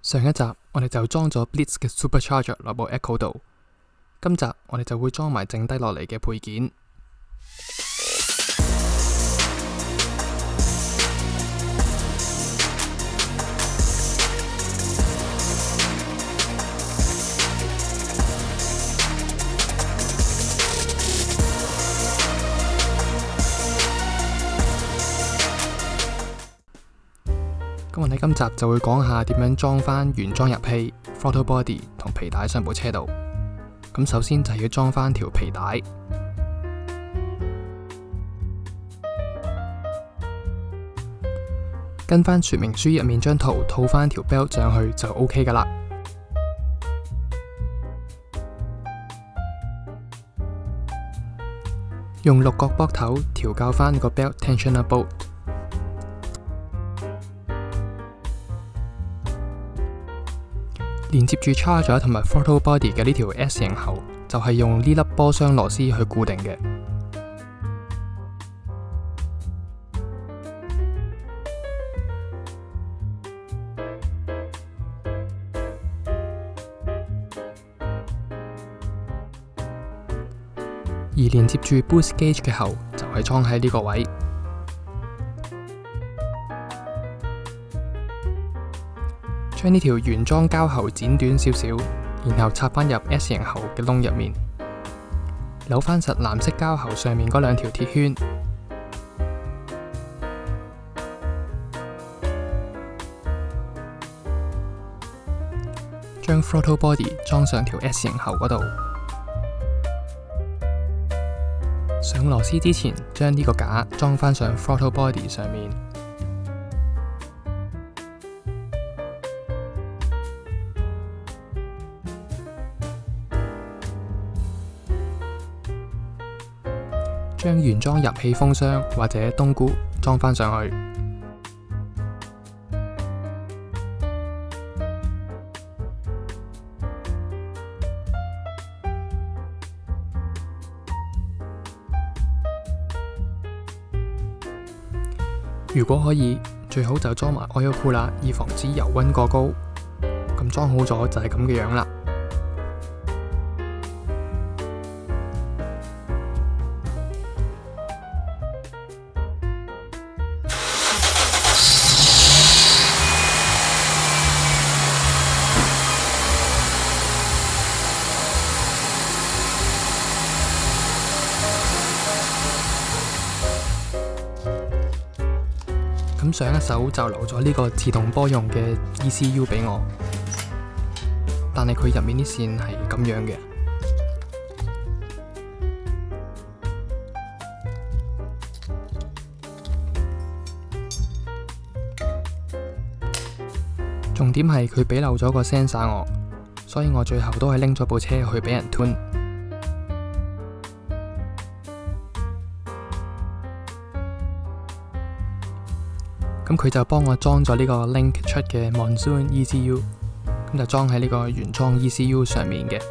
上一集我哋就裝咗 Blitz 嘅 Supercharger 落部 Echo 度，今集我哋就會裝埋剩低落嚟嘅配件。咁我哋今集就會講下點樣裝返原裝入氣、throttle body 同皮帶上部車度。咁首先就係要裝返條皮帶，跟返說明書入面張圖套返條 belt 上去就 OK 㗎喇。用六角膊頭調校返個 belt tensioner bolt。連接住 charger 同埋 throttle body 嘅呢條 S 型喉，就係用呢粒波箱螺絲去固定嘅。而連接住 boost gauge 嘅喉，就係裝喺呢個位。將呢條原裝膠喉剪短少少，然後插返入 S 型喉嘅窿入面，扭返實藍色膠喉上面嗰兩條鐵圈，將 throttle body 裝上條 S 型喉嗰度。上螺絲之前，將呢個架裝返上 throttle body 上面。將原裝入氣風箱或者冬菇裝返上去，如果可以，最好就裝埋 oil cooler，以防止油溫過高。咁裝好咗就係咁嘅樣啦。咁上一手就留咗呢個自動波用嘅 ECU 俾我，但係佢入面啲線係咁樣嘅。重點係佢俾漏咗個 sensor 我，所以我最後都係拎咗部車去俾人 tune。咁佢就幫我裝咗呢個 Link 出嘅 Monsoon ECU，咁就裝喺呢個原裝 ECU 上面嘅。